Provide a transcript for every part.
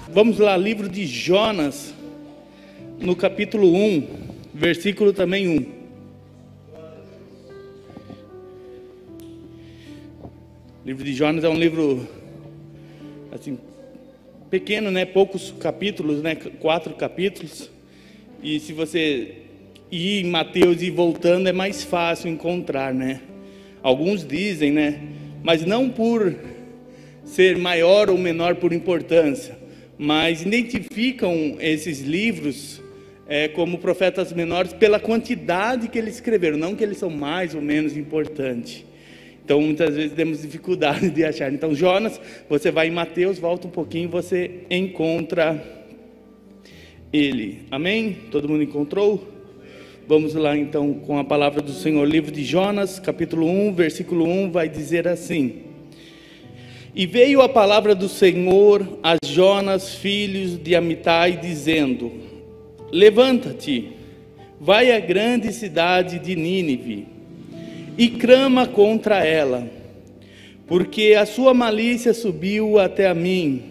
Vamos lá, livro de Jonas, no capítulo 1, versículo também 1. O livro de Jonas é um livro, assim, pequeno, né? Poucos capítulos, né? 4 capítulos. E se você ir em Mateus e voltando, é mais fácil encontrar, né? Alguns dizem, né? Mas não por ser maior ou menor por importância, mas identificam esses livros como profetas menores pela quantidade que eles escreveram, não que eles são mais ou menos importantes. Então muitas vezes temos dificuldade de achar. Então Jonas, você vai em Mateus, volta um pouquinho, você encontra ele. Amém? Todo mundo encontrou? Vamos lá então com a palavra do Senhor. Livro de Jonas, capítulo 1, versículo 1, vai dizer assim: E veio a palavra do Senhor a Jonas, filho de Amitai, dizendo: Levanta-te, vai à grande cidade de Nínive, e clama contra ela, porque a sua malícia subiu até a mim.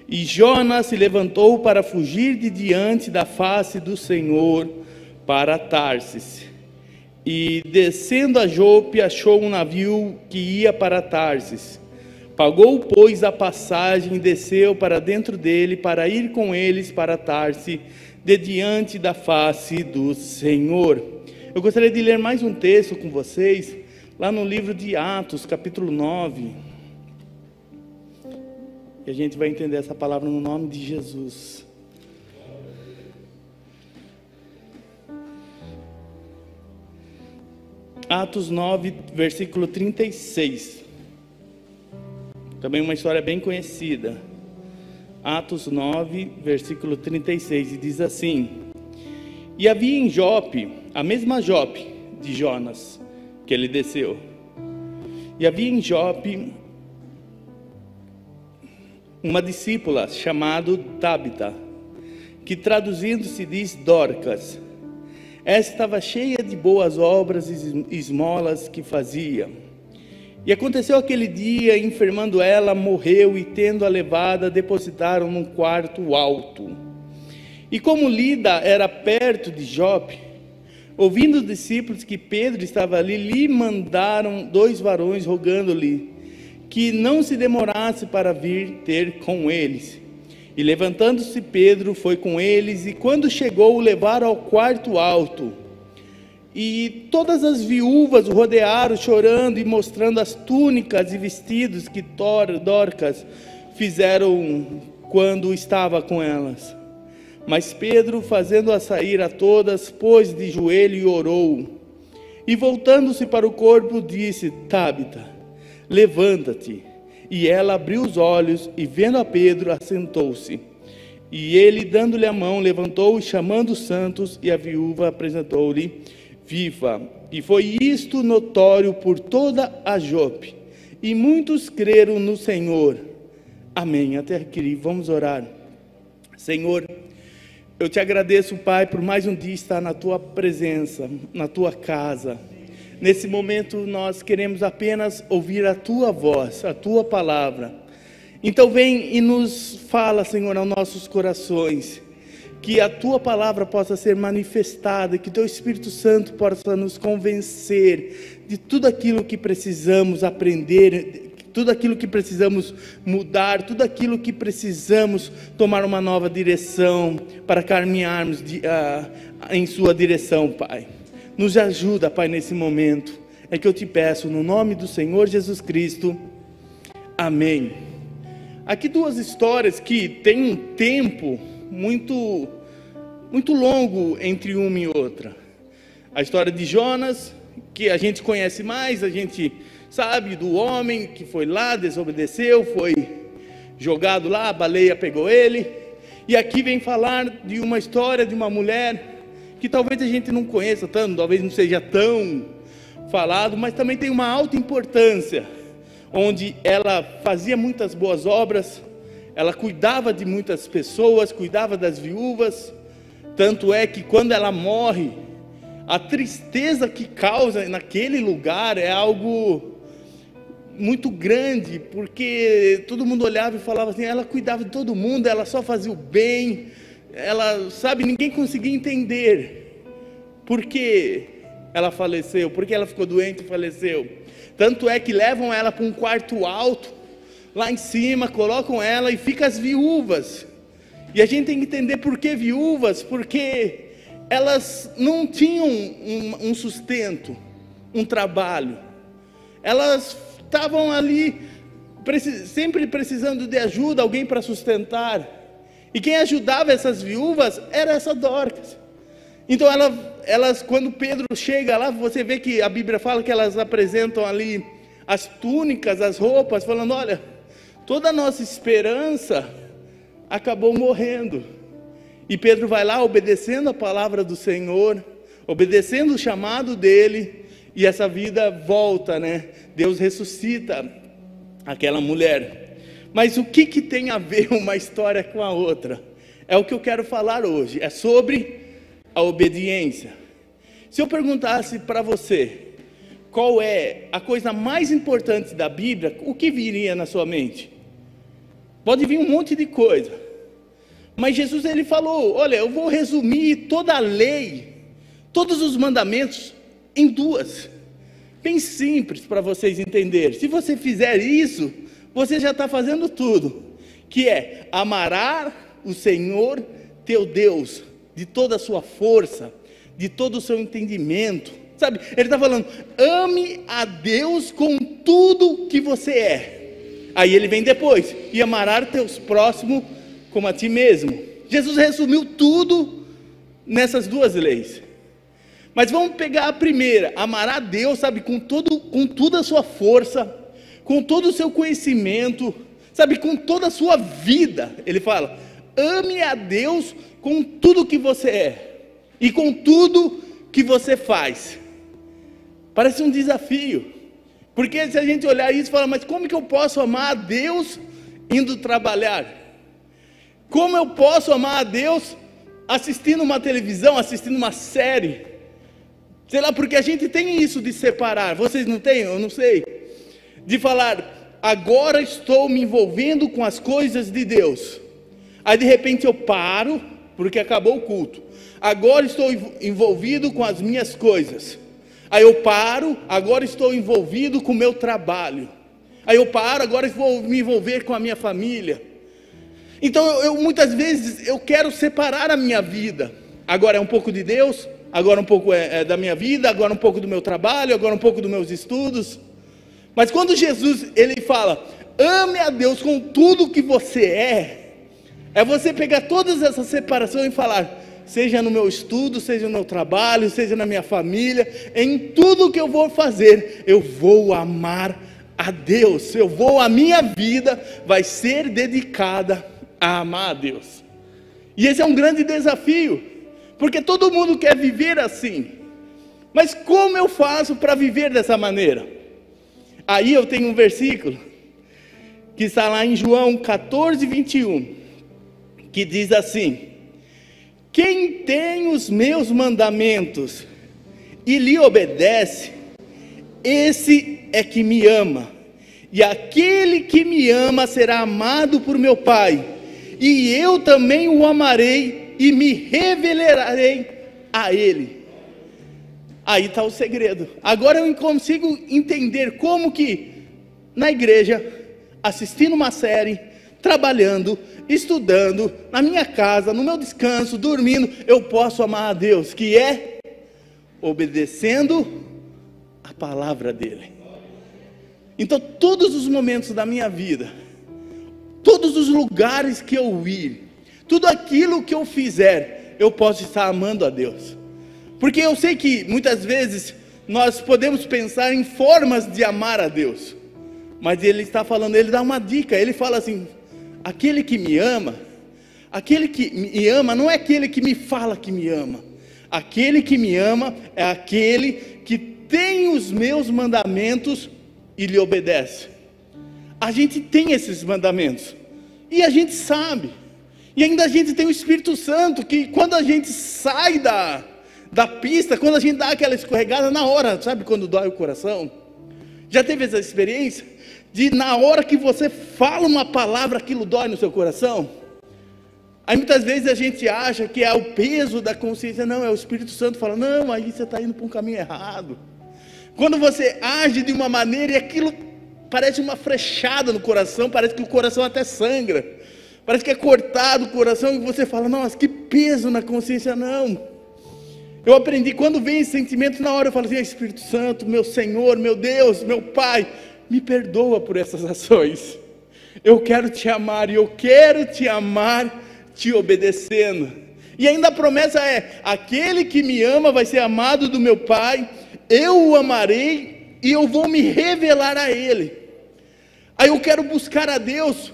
E Jonas se levantou para fugir de diante da face do Senhor para Tarsis. E descendo a Jope, achou um navio que ia para Tarsis. Pagou, pois, a passagem e desceu para dentro dele, para ir com eles para Tarsis, de diante da face do Senhor. Eu gostaria de ler mais um texto com vocês, lá no livro de Atos, capítulo 9. E a gente vai entender essa palavra no nome de Jesus. Atos 9, versículo 36. Também uma história bem conhecida. Atos 9, versículo 36, e diz assim: E havia em Jope, a mesma Jope de Jonas, que ele desceu. E havia em Jope uma discípula chamada Tabita, que traduzindo se diz Dorcas. Esta estava cheia de boas obras e esmolas que fazia. E aconteceu aquele dia, enfermando ela, morreu, e tendo-a levada, depositaram num quarto alto. E como Lida era perto de Jope, ouvindo os discípulos que Pedro estava ali, lhe mandaram 2 varões, rogando-lhe que não se demorasse para vir ter com eles. E levantando-se Pedro, foi com eles, e quando chegou, o levaram ao quarto alto. E todas as viúvas o rodearam, chorando e mostrando as túnicas e vestidos que Dorcas fizeram quando estava com elas. Mas Pedro, fazendo-a sair a todas, pôs de joelho e orou. E voltando-se para o corpo, disse: Tabita, levanta-te. E ela abriu os olhos, e vendo a Pedro, assentou-se. E ele, dando-lhe a mão, levantou, e chamando os santos, e a viúva apresentou-lhe viva. E foi isto notório por toda a Jope, e muitos creram no Senhor. Amém. Até aqui, vamos orar. Senhor, eu te agradeço, Pai, por mais um dia estar na tua presença, na tua casa. Nesse momento nós queremos apenas ouvir a tua voz, a tua palavra. Então vem e nos fala, Senhor, aos nossos corações, que a tua palavra possa ser manifestada, que teu Espírito Santo possa nos convencer de tudo aquilo que precisamos aprender, tudo aquilo que precisamos mudar, tudo aquilo que precisamos tomar uma nova direção para caminharmos em sua direção, Pai. Nos ajuda, Pai, nesse momento. É que eu te peço, no nome do Senhor Jesus Cristo. Amém. Aqui 2 histórias que tem um tempo muito longo entre uma e outra. A história de Jonas, que a gente conhece mais, a gente sabe do homem que foi lá, desobedeceu, foi jogado lá, a baleia pegou ele. E aqui vem falar de uma história de uma mulher que talvez a gente não conheça tanto, talvez não seja tão falado, mas também tem uma alta importância, onde ela fazia muitas boas obras, ela cuidava de muitas pessoas, cuidava das viúvas. Tanto é que quando ela morre, a tristeza que causa naquele lugar é algo muito grande, porque todo mundo olhava e falava assim, ela cuidava de todo mundo, ela só fazia o bem, ela, sabe, ninguém conseguia entender por que ela faleceu, por que ela ficou doente e faleceu. Tanto é que levam ela para um quarto alto, lá em cima, colocam ela e ficam as viúvas. E a gente tem que entender por que viúvas, porque elas não tinham um sustento, um trabalho. Elas estavam ali, sempre precisando de ajuda, alguém para sustentar. E quem ajudava essas viúvas era essa Dorcas. Então elas, quando Pedro chega lá, você vê que a Bíblia fala que elas apresentam ali as túnicas, as roupas, falando, olha, toda a nossa esperança acabou morrendo. E Pedro vai lá obedecendo a palavra do Senhor, obedecendo o chamado dele, e essa vida volta, né? Deus ressuscita aquela mulher. Mas o que tem a ver uma história com a outra? É o que eu quero falar hoje, é sobre a obediência. Se eu perguntasse para você, qual é a coisa mais importante da Bíblia, o que viria na sua mente? Pode vir um monte de coisa, mas Jesus ele falou, olha, eu vou resumir toda a lei, todos os mandamentos em duas, bem simples para vocês entenderem. Se você fizer isso, você já está fazendo tudo, que é amarás o Senhor teu Deus de toda a sua força, de todo o seu entendimento, sabe? Ele está falando, ame a Deus com tudo que você é. Aí ele vem depois, e amarás teus próximos como a ti mesmo. Jesus resumiu tudo nessas duas leis. Mas vamos pegar a primeira, amar a Deus, sabe, com toda a sua força, com todo o seu conhecimento, sabe, com toda a sua vida. Ele fala, ame a Deus com tudo que você é, e com tudo que você faz. Parece um desafio, porque se a gente olhar isso e falar, mas como que eu posso amar a Deus indo trabalhar? Como eu posso amar a Deus assistindo uma televisão, assistindo uma série? Sei lá, porque a gente tem isso de separar, vocês não têm? Eu não sei. De falar, agora estou me envolvendo com as coisas de Deus. Aí de repente eu paro, porque acabou o culto. Agora estou envolvido com as minhas coisas. Aí eu paro, agora estou envolvido com o meu trabalho. Aí eu paro, agora vou me envolver com a minha família. Então eu muitas vezes eu quero separar a minha vida. Agora é um pouco de Deus, agora um pouco é da minha vida, agora um pouco do meu trabalho, agora um pouco dos meus estudos. Mas quando Jesus ele fala, ame a Deus com tudo que você é você pegar todas essas separações e falar, seja no meu estudo, seja no meu trabalho, seja na minha família, em tudo que eu vou fazer, eu vou amar a Deus, a minha vida vai ser dedicada a amar a Deus. E esse é um grande desafio, porque todo mundo quer viver assim, mas como eu faço para viver dessa maneira? Aí eu tenho um versículo, que está lá em João 14, 21, que diz assim, quem tem os meus mandamentos e lhe obedece, esse é que me ama, e aquele que me ama será amado por meu Pai, e eu também o amarei e me revelarei a ele. Aí está o segredo. Agora eu consigo entender como que na igreja, assistindo uma série, trabalhando, estudando, na minha casa, no meu descanso, dormindo, eu posso amar a Deus, que é obedecendo a palavra dele. Então todos os momentos da minha vida, todos os lugares que eu ir, tudo aquilo que eu fizer, eu posso estar amando a Deus. Porque eu sei que muitas vezes nós podemos pensar em formas de amar a Deus, mas ele está falando, ele dá uma dica, ele fala assim, aquele que me ama não é aquele que me fala que me ama, aquele que me ama é aquele que tem os meus mandamentos e lhe obedece. A gente tem esses mandamentos, e a gente sabe, e ainda a gente tem o Espírito Santo, que quando a gente sai da pista, quando a gente dá aquela escorregada na hora, sabe quando dói o coração? Já teve essa experiência? de na hora que você fala uma palavra, aquilo dói no seu coração? Aí muitas vezes a gente acha que é o peso da consciência. Não, é o Espírito Santo falando, não, aí você está indo para um caminho errado. Quando você age de uma maneira e aquilo parece uma flechada no coração, parece que o coração até sangra, parece que é cortado o coração, e você fala, nossa, que peso na consciência. Não, eu aprendi, quando vem esse sentimento, na hora eu falo assim, Espírito Santo, meu Senhor, meu Deus, meu Pai, me perdoa por essas ações, eu quero te amar, e eu quero te amar te obedecendo. E ainda a promessa é, aquele que me ama vai ser amado do meu Pai, eu o amarei, e eu vou me revelar a Ele. Aí eu quero buscar a Deus,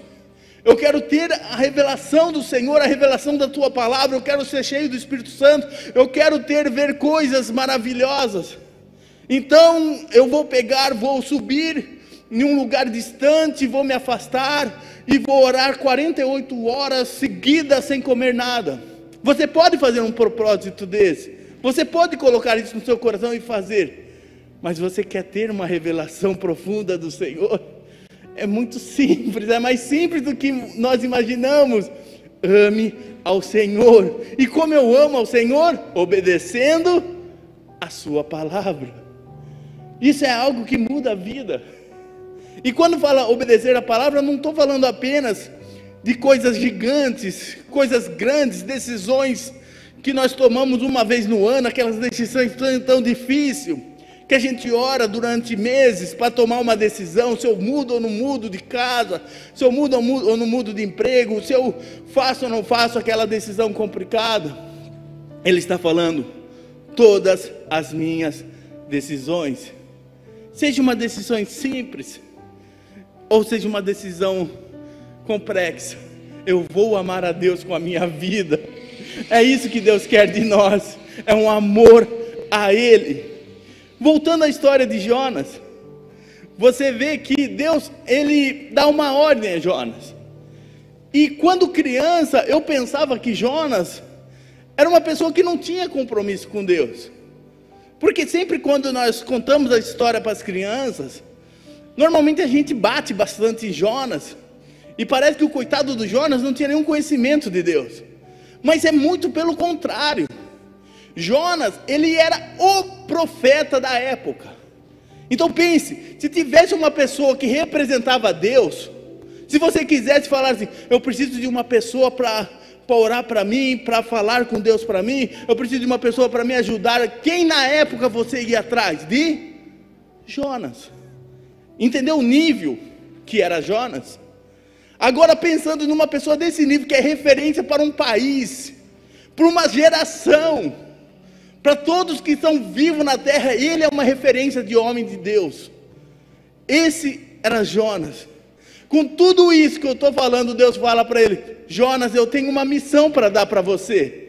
eu quero ter a revelação do Senhor, a revelação da Tua Palavra, eu quero ser cheio do Espírito Santo, eu quero ver coisas maravilhosas. Então eu vou vou subir em um lugar distante, vou me afastar, e vou orar 48 horas seguidas sem comer nada. Você pode fazer um propósito desse, você pode colocar isso no seu coração e fazer, mas você quer ter uma revelação profunda do Senhor? É muito simples, é mais simples do que nós imaginamos. Ame ao Senhor. E como eu amo ao Senhor? Obedecendo a sua palavra. Isso é algo que muda a vida. E quando fala obedecer a palavra, eu não estou falando apenas de coisas gigantes, coisas grandes, decisões que nós tomamos uma vez no ano, aquelas decisões tão difíceis, que a gente ora durante meses para tomar uma decisão, se eu mudo ou não mudo de casa, se eu mudo ou não mudo de emprego, se eu faço ou não faço aquela decisão complicada. Ele está falando, todas as minhas decisões, seja uma decisão simples, ou seja uma decisão complexa, eu vou amar a Deus com a minha vida. É isso que Deus quer de nós, é um amor a Ele. Voltando à história de Jonas, você vê que Deus, Ele dá uma ordem a Jonas. E quando criança, eu pensava que Jonas era uma pessoa que não tinha compromisso com Deus. Porque sempre quando nós contamos a história para as crianças, normalmente a gente bate bastante em Jonas, e parece que o coitado do Jonas não tinha nenhum conhecimento de Deus. Mas é muito pelo contrário. Jonas, ele era o profeta da época. Então pense, se tivesse uma pessoa que representava Deus, se você quisesse falar assim, eu preciso de uma pessoa para orar para mim, para falar com Deus para mim, eu preciso de uma pessoa para me ajudar, quem na época você ia atrás? De Jonas. Entendeu o nível que era Jonas? Agora pensando numa pessoa desse nível, que é referência para um país, para uma geração, para todos que estão vivos na terra, ele é uma referência de homem de Deus. Esse era Jonas. Com tudo isso que eu estou falando, Deus fala para ele, Jonas, eu tenho uma missão para dar para você,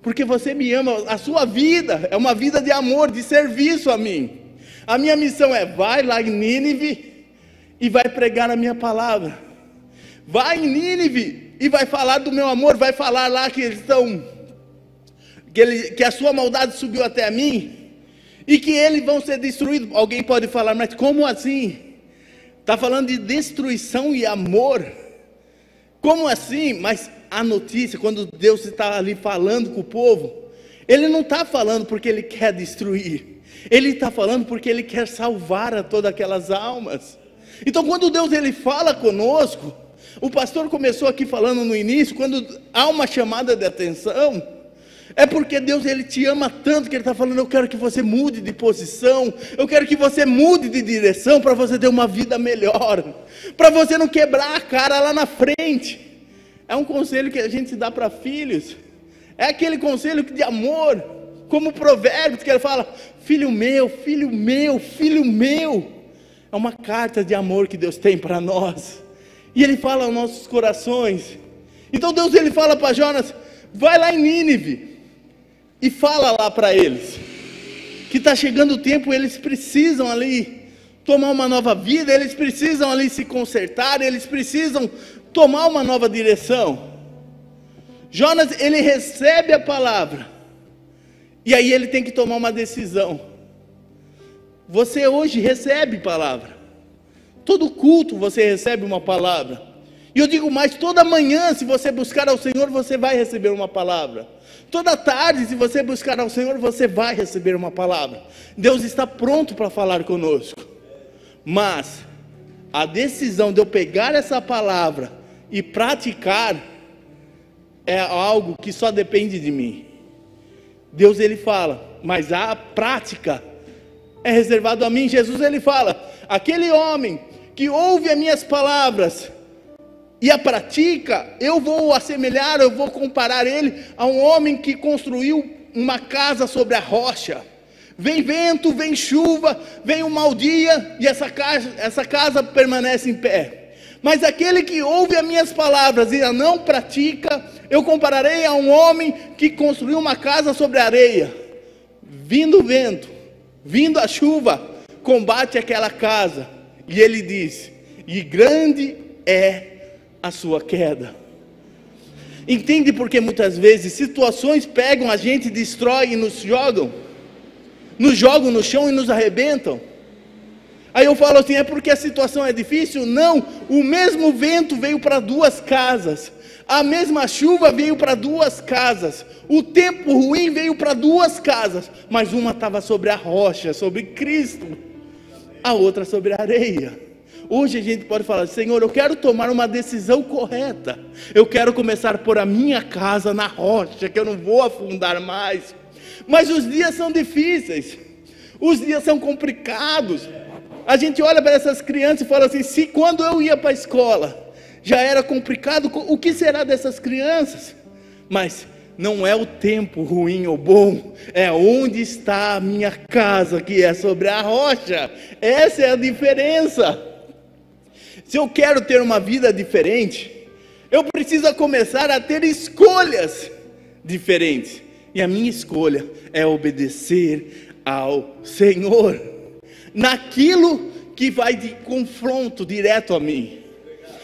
porque você me ama, a sua vida é uma vida de amor, de serviço a mim. A minha missão é, vai lá em Nínive e vai pregar a minha palavra. Vai em Nínive e vai falar do meu amor, vai falar lá que eles estão, que a sua maldade subiu até a mim, e que eles vão ser destruídos. Alguém pode falar, mas como assim? Está falando de destruição e amor, como assim? Mas a notícia, quando Deus está ali falando com o povo, Ele não está falando porque Ele quer destruir, Ele está falando porque Ele quer salvar a todas aquelas almas. Então quando Deus Ele fala conosco, o pastor começou aqui falando no início, quando há uma chamada de atenção, é porque Deus Ele te ama tanto, que Ele está falando, eu quero que você mude de posição, eu quero que você mude de direção, para você ter uma vida melhor, para você não quebrar a cara lá na frente. É um conselho que a gente dá para filhos, é aquele conselho de amor, como Provérbios, que ele fala, filho meu, filho meu, filho meu. É uma carta de amor que Deus tem para nós, e Ele fala aos nossos corações. Então Deus Ele fala para Jonas, vai lá em Nínive, e fala lá para eles, que está chegando o tempo, eles precisam ali tomar uma nova vida, eles precisam ali se consertar, eles precisam tomar uma nova direção. Jonas, ele recebe a palavra, e aí ele tem que tomar uma decisão. Você hoje recebe palavra, Todo culto você recebe uma palavra. E eu digo mais, toda manhã, se você buscar ao Senhor, você vai receber uma palavra. Toda tarde, se você buscar ao Senhor, você vai receber uma palavra. Deus está pronto para falar conosco. Mas a decisão de eu pegar essa palavra e praticar é algo que só depende de mim. Deus, ele fala, mas a prática é reservado a mim. Jesus, ele fala, aquele homem que ouve as minhas palavras e a pratica, eu vou assemelhar, eu vou comparar ele a um homem que construiu uma casa sobre a rocha. Vem vento, vem chuva, vem um mau dia, e essa casa permanece em pé. Mas aquele que ouve as minhas palavras e a não pratica, eu compararei a um homem que construiu uma casa sobre a areia. Vindo o vento, vindo a chuva, combate aquela casa. E ele diz, e grande é a sua queda. Entende porque muitas vezes situações pegam a gente, destroem e nos jogam no chão e nos arrebentam? Aí eu falo assim, é porque a situação é difícil? Não, o mesmo vento veio para duas casas, a mesma chuva veio para duas casas, o tempo ruim veio para duas casas, mas uma estava sobre a rocha, sobre Cristo, a outra sobre a areia. Hoje a gente pode falar, Senhor, eu quero tomar uma decisão correta, eu quero começar a pôr a minha casa na rocha, que eu não vou afundar mais. Mas os dias são difíceis, os dias são complicados. A gente olha para essas crianças e fala assim, se quando eu ia para a escola já era complicado, o que será dessas crianças? Mas não é o tempo ruim ou bom, é onde está a minha casa, que é sobre a rocha. Essa é a diferença. Se eu quero ter uma vida diferente, eu preciso começar a ter escolhas diferentes. E a minha escolha é obedecer ao Senhor, naquilo que vai de confronto direto a mim.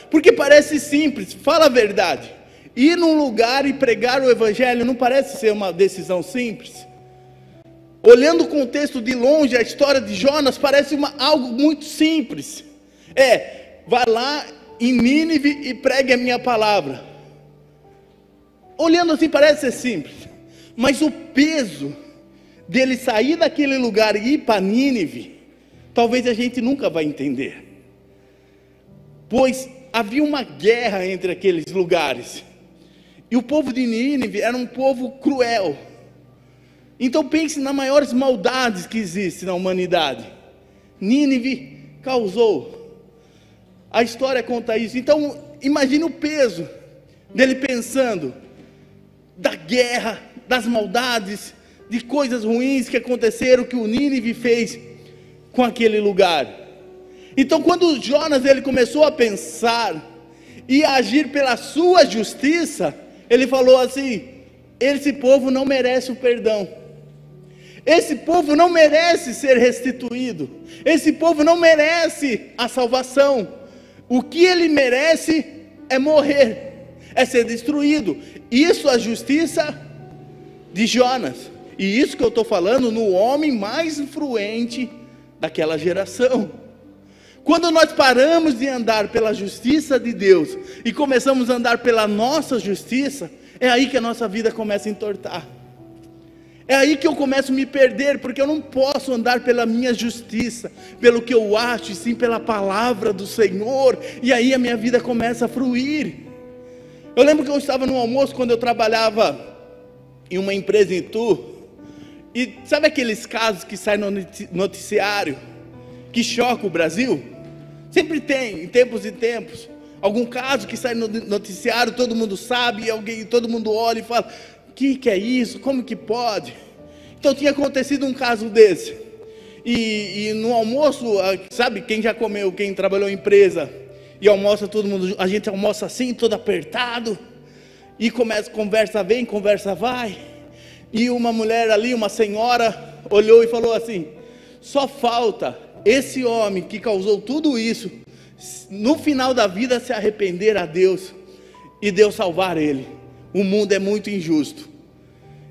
Porque parece simples, fala a verdade. Ir num lugar e pregar o Evangelho não parece ser uma decisão simples. Olhando o contexto de longe, a história de Jonas parece algo muito simples. Vá lá em Nínive e pregue a minha palavra. Olhando assim parece ser simples, mas o peso dele sair daquele lugar e ir para Nínive, talvez a gente nunca vai entender. Pois havia uma guerra entre aqueles lugares, e o povo de Nínive era um povo cruel. Então pense nas maiores maldades que existem na humanidade. Nínive causou. A história conta isso. Então imagine o peso dele pensando da guerra, das maldades, de coisas ruins que aconteceram, que o Nínive fez com aquele lugar. Então quando Jonas ele começou a pensar e a agir pela sua justiça, ele falou assim, esse povo não merece o perdão, esse povo não merece ser restituído, esse povo não merece a salvação. O que ele merece é morrer, é ser destruído. Isso é a justiça de Jonas. E isso que eu estou falando no homem mais influente daquela geração. Quando nós paramos de andar pela justiça de Deus e começamos a andar pela nossa justiça, é aí que a nossa vida começa a entortar. É aí que eu começo a me perder, porque eu não posso andar pela minha justiça, pelo que eu acho, e sim pela palavra do Senhor. E aí a minha vida começa a fluir. Eu lembro que eu estava no almoço quando eu trabalhava em uma empresa em Itu. E sabe aqueles casos que saem no noticiário, que choca o Brasil? Sempre tem, em tempos e tempos, algum caso que sai no noticiário, todo mundo sabe, e todo mundo olha e fala, o que é isso? Como que pode? Então tinha acontecido um caso desse. E no almoço, sabe, quem já comeu, quem trabalhou em empresa, e almoça todo mundo, a gente almoça assim, todo apertado, e conversa vem, conversa vai. E uma mulher ali, uma senhora, olhou e falou assim, só falta esse homem que causou tudo isso, no final da vida se arrepender a Deus, e Deus salvar ele. O mundo é muito injusto.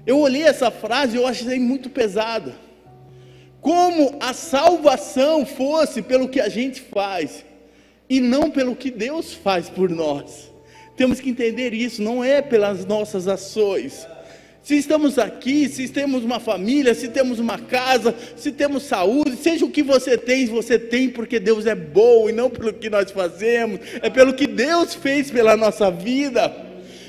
Eu olhei essa frase e eu achei muito pesada. Como a salvação fosse pelo que a gente faz. e não pelo que Deus faz por nós. Temos que entender isso, não é pelas nossas ações. Se estamos aqui, se temos uma família, se temos uma casa, se temos saúde, seja o que você tem porque Deus é bom, e não pelo que nós fazemos, é pelo que Deus fez pela nossa vida.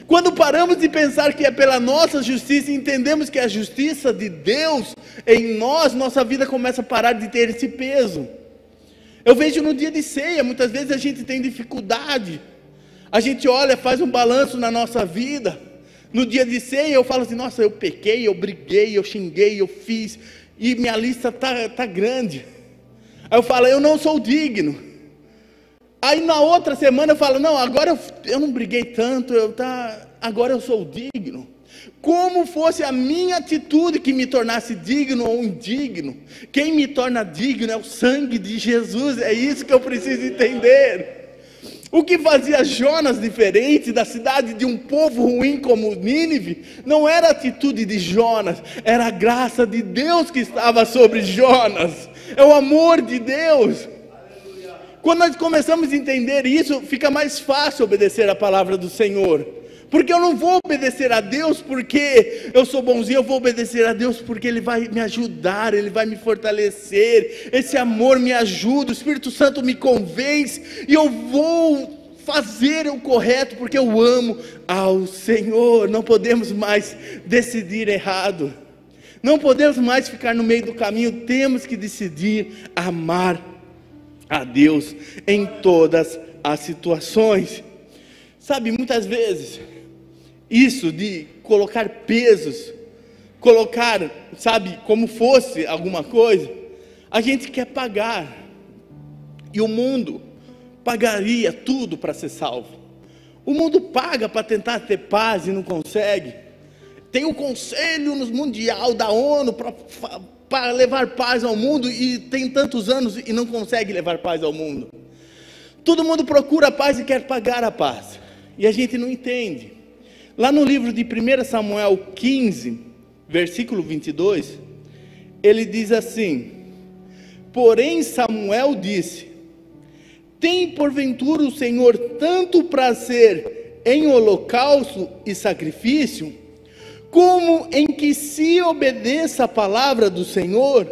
Quando paramos de pensar que é pela nossa justiça, e entendemos que é a justiça de Deus em nós, nossa vida começa a parar de ter esse peso. Eu vejo no dia de ceia, muitas vezes a gente tem dificuldade, a gente olha, faz um balanço na nossa vida. No dia de ceia eu falo assim, nossa, eu pequei, eu briguei, eu xinguei, eu fiz, e minha lista tá grande. Aí eu falo, eu não sou digno. Aí na outra semana eu falo, não, agora eu não briguei tanto, agora eu sou digno. Como fosse a minha atitude que me tornasse digno ou indigno. Quem me torna digno é o sangue de Jesus, é isso que eu preciso entender. O que fazia Jonas diferente da cidade de um povo ruim como Nínive, não era a atitude de Jonas, era a graça de Deus que estava sobre Jonas, é o amor de Deus. Quando nós começamos a entender isso, fica mais fácil obedecer a palavra do Senhor, porque eu não vou obedecer a Deus porque eu sou bonzinho, eu vou obedecer a Deus porque Ele vai me ajudar, Ele vai me fortalecer, esse amor me ajuda, o Espírito Santo me convence, e eu vou fazer o correto, porque eu amo ao Senhor. Não podemos mais decidir errado, não podemos mais ficar no meio do caminho, temos que decidir amar a Deus em todas as situações. Sabe, muitas vezes, isso de colocar pesos, sabe, como fosse alguma coisa, a gente quer pagar, e o mundo pagaria tudo para ser salvo. O mundo paga para tentar ter paz e não consegue. Tem o Conselho Mundial da ONU para levar paz ao mundo, e tem tantos anos e não consegue levar paz ao mundo. Todo mundo procura a paz e quer pagar a paz, e a gente não entende. Lá no livro de 1 Samuel 15, versículo 22, ele diz assim: porém Samuel disse, tem porventura o Senhor tanto prazer em holocausto e sacrifício, como em que se obedeça a palavra do Senhor?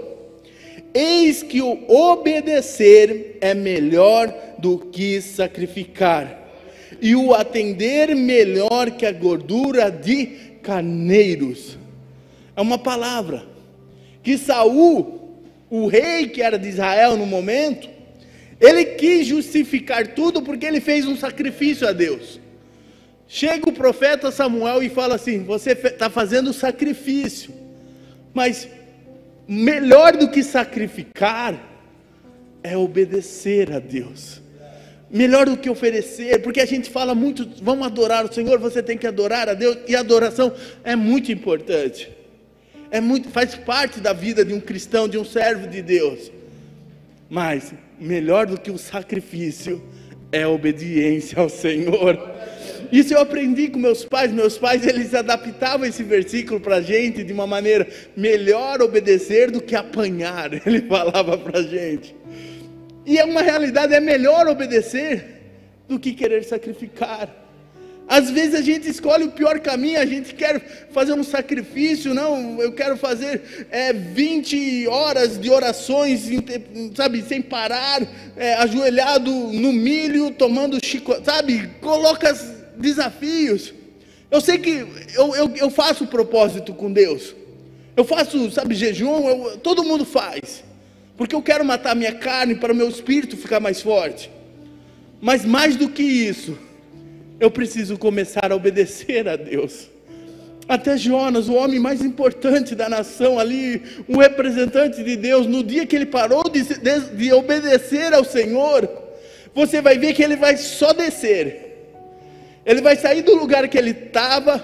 Eis que o obedecer é melhor do que sacrificar, e o atender melhor que a gordura de carneiros. É uma palavra que Saul, o rei que era de Israel no momento, ele quis justificar tudo porque ele fez um sacrifício a Deus. Chega o profeta Samuel e fala assim, você está fazendo sacrifício, mas melhor do que sacrificar é obedecer a Deus. Melhor do que oferecer, porque a gente fala muito, vamos adorar o Senhor, você tem que adorar a Deus, e a adoração é muito importante, faz parte da vida de um cristão, de um servo de Deus, mas melhor do que o sacrifício é a obediência ao Senhor. Isso eu aprendi com meus pais eles adaptavam esse versículo para a gente de uma maneira, melhor obedecer do que apanhar, ele falava para a gente. E é uma realidade, é melhor obedecer do que querer sacrificar. Às vezes a gente escolhe o pior caminho, a gente quer fazer um sacrifício, não, eu quero fazer 20 horas de orações, sabe, sem parar, ajoelhado no milho, tomando chicote, sabe, coloca desafios. Eu sei que eu faço propósito com Deus, eu faço, sabe, jejum, todo mundo faz, porque eu quero matar minha carne para o meu espírito ficar mais forte. Mas mais do que isso, eu preciso começar a obedecer a Deus. Até Jonas, o homem mais importante da nação ali, um representante de Deus, no dia que ele parou de obedecer ao Senhor, você vai ver que ele vai só descer. Ele vai sair do lugar que ele estava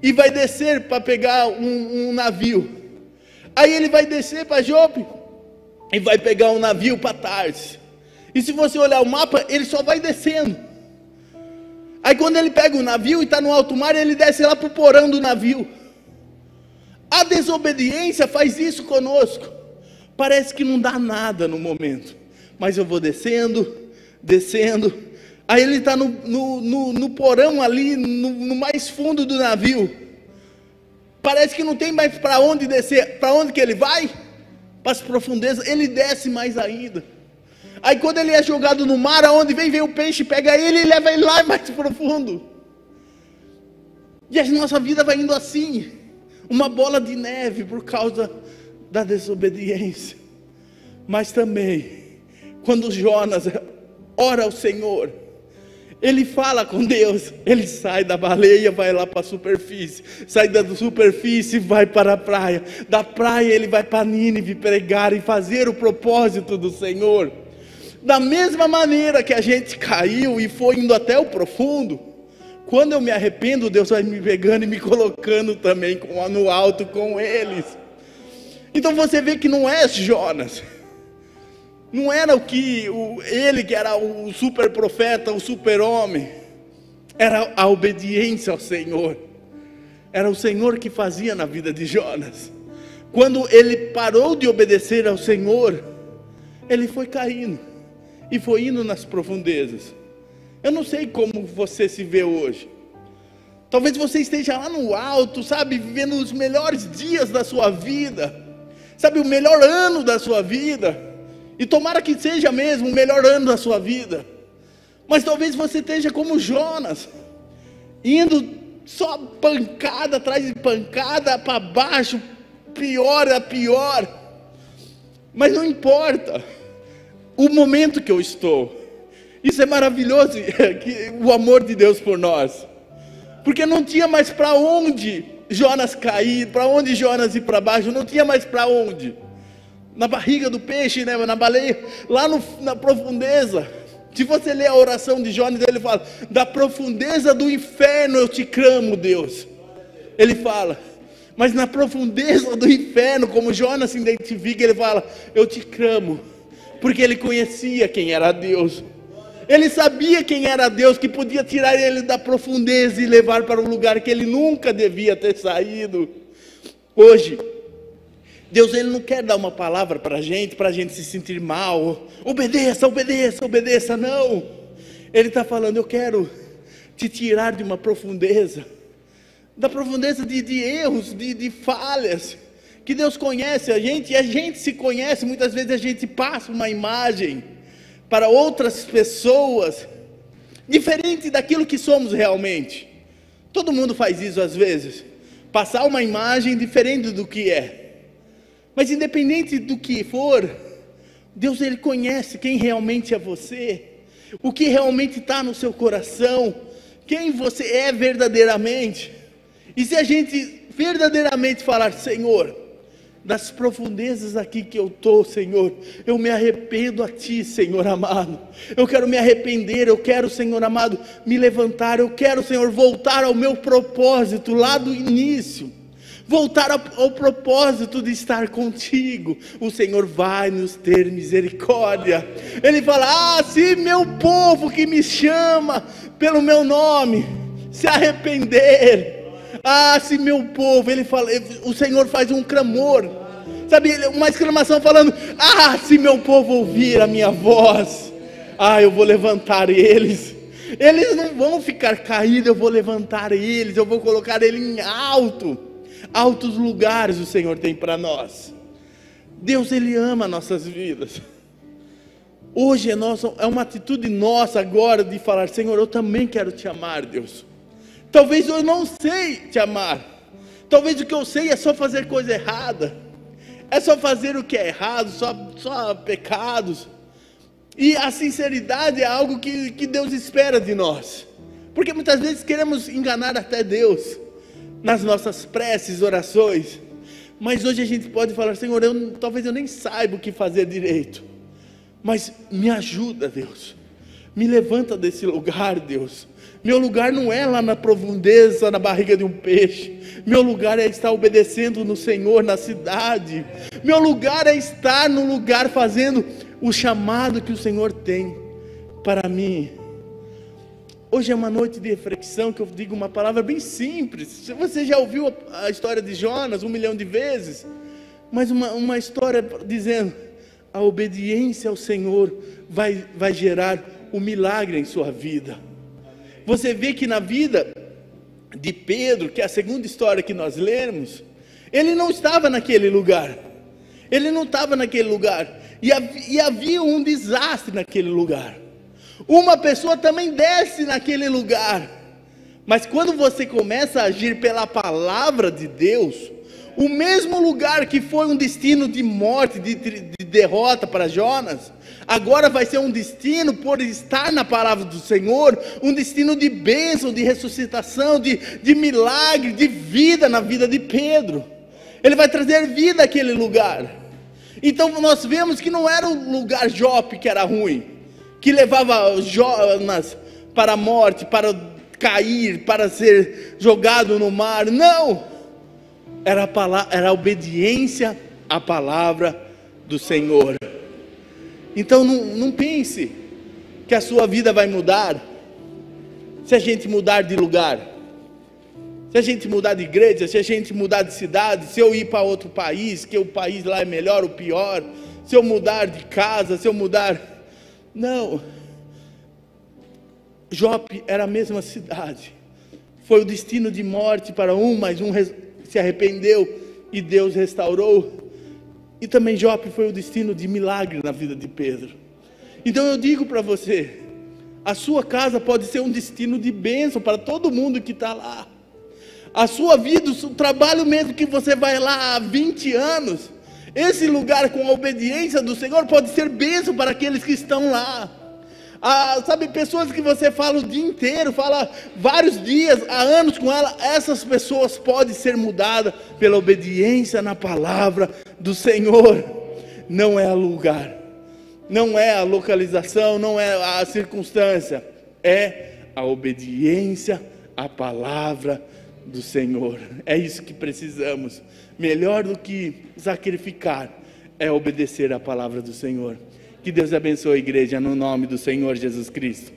e vai descer para pegar um navio. Aí ele vai descer para Jope e vai pegar um navio para Tarsis. E se você olhar o mapa, ele só vai descendo. Aí quando ele pega o navio e está no alto mar, ele desce lá para o porão do navio. A desobediência faz isso conosco. Parece que não dá nada no momento, mas eu vou descendo, descendo. Aí ele está no porão ali, no mais fundo do navio. Parece que não tem mais para onde descer. Para onde que ele vai? Para as profundezas. Ele desce mais ainda. Aí quando ele é jogado no mar, aonde vem o peixe, pega ele e leva ele lá mais profundo. E a nossa vida vai indo assim, uma bola de neve por causa da desobediência. Mas também, quando Jonas ora ao Senhor, ele fala com Deus, ele sai da baleia, vai lá para a superfície, sai da superfície e vai para a praia, da praia ele vai para Nínive pregar e fazer o propósito do Senhor. Da mesma maneira que a gente caiu e foi indo até o profundo, quando eu me arrependo, Deus vai me pegando e me colocando também no alto com eles. Então você vê que não é Jonas, não era ele que era o super profeta, o super homem, era a obediência ao Senhor. Era o Senhor que fazia na vida de Jonas. Quando ele parou de obedecer ao Senhor, ele foi caindo e foi indo nas profundezas. Eu não sei como você se vê hoje. Talvez você esteja lá no alto, sabe, vivendo os melhores dias da sua vida, sabe, o melhor ano da sua vida. E tomara que seja mesmo o melhor ano da sua vida. Mas talvez você esteja como Jonas, indo só pancada atrás de pancada, para baixo, pior a pior. Mas não importa o momento que eu estou. Isso é maravilhoso, o amor de Deus por nós. Porque não tinha mais para onde Jonas cair, para onde Jonas ir para baixo, não tinha mais para onde. Na barriga do peixe, né, na baleia, lá na profundeza. Se você ler a oração de Jonas, ele fala: da profundeza do inferno eu te clamo, Deus. Ele fala, mas na profundeza do inferno, como Jonas se identifica, ele fala: eu te clamo, porque ele conhecia quem era Deus. Ele sabia quem era Deus, que podia tirar ele da profundeza e levar para um lugar que ele nunca devia ter saído. Hoje, Deus ele não quer dar uma palavra para a gente se sentir mal. Obedeça, obedeça, obedeça, não. Ele está falando: eu quero te tirar de uma profundeza, da profundeza de erros, de falhas, que Deus conhece a gente, e a gente se conhece. Muitas vezes a gente passa uma imagem para outras pessoas, diferente daquilo que somos realmente. Todo mundo faz isso às vezes, passar uma imagem diferente do que é. Mas independente do que for, Deus ele conhece quem realmente é você, o que realmente está no seu coração, quem você é verdadeiramente. E se a gente verdadeiramente falar: Senhor, das profundezas aqui que eu estou, Senhor, eu me arrependo a Ti, Senhor amado, eu quero me arrepender, eu quero, Senhor amado, me levantar, eu quero, Senhor, voltar ao meu propósito lá do início, voltar ao propósito de estar contigo. O Senhor vai nos ter misericórdia. Ele fala: se meu povo que me chama pelo meu nome se arrepender, se meu povo, ele fala, o Senhor faz um clamor, sabe, uma exclamação falando: se meu povo ouvir a minha voz, eu vou levantar eles não vão ficar caídos, eu vou levantar eles, eu vou colocar eles em altos lugares. O Senhor tem para nós. Deus ele ama nossas vidas. Hoje é uma atitude nossa agora de falar: Senhor, eu também quero te amar, Deus. Talvez eu não sei te amar, talvez o que eu sei é só fazer coisa errada, é só fazer o que é errado, só pecados. E a sinceridade é algo que Deus espera de nós, porque muitas vezes queremos enganar até Deus nas nossas preces, orações. Mas hoje a gente pode falar: Senhor, talvez eu nem saiba o que fazer direito, mas me ajuda, Deus, me levanta desse lugar, Deus. Meu lugar não é lá na profundeza, na barriga de um peixe. Meu lugar é estar obedecendo no Senhor na cidade. Meu lugar é estar no lugar fazendo o chamado que o Senhor tem para mim. Hoje é uma noite de reflexão, que eu digo uma palavra bem simples. Você já ouviu a história de Jonas 1 milhão de vezes, mas uma história dizendo: a obediência ao Senhor vai gerar o milagre em sua vida. Você vê que na vida de Pedro, que é a segunda história que nós lemos, ele não estava naquele lugar. Ele não estava naquele lugar. E havia um desastre naquele lugar. Uma pessoa também desce naquele lugar. Mas quando você começa a agir pela palavra de Deus, o mesmo lugar que foi um destino de morte, de derrota para Jonas, agora vai ser um destino, por estar na palavra do Senhor, um destino de bênção, de ressuscitação, de milagre, de vida na vida de Pedro. Ele vai trazer vida àquele lugar. Então nós vemos que não era o lugar Jope que era ruim, que levava Jonas para a morte, para cair, para ser jogado no mar. Não! Era a obediência à palavra do Senhor. Então não pense que a sua vida vai mudar se a gente mudar de lugar, se a gente mudar de igreja, se a gente mudar de cidade, se eu ir para outro país, que o país lá é melhor ou pior, se eu mudar de casa, se eu mudar... Não. Jope era a mesma cidade. Foi o destino de morte para um, mas um se arrependeu e Deus restaurou. E também Jope foi o destino de milagre na vida de Pedro. Então eu digo para você, a sua casa pode ser um destino de bênção para todo mundo que está lá. A sua vida, o trabalho mesmo que você vai lá há 20 anos, esse lugar com a obediência do Senhor pode ser bênção para aqueles que estão lá. Sabe, pessoas que você fala o dia inteiro, fala vários dias, há anos com ela, essas pessoas podem ser mudadas pela obediência na palavra do Senhor. Não é o lugar, não é a localização, não é a circunstância, é a obediência à palavra do Senhor. É isso que precisamos. Melhor do que sacrificar é obedecer à palavra do Senhor. Que Deus abençoe a igreja no nome do Senhor Jesus Cristo.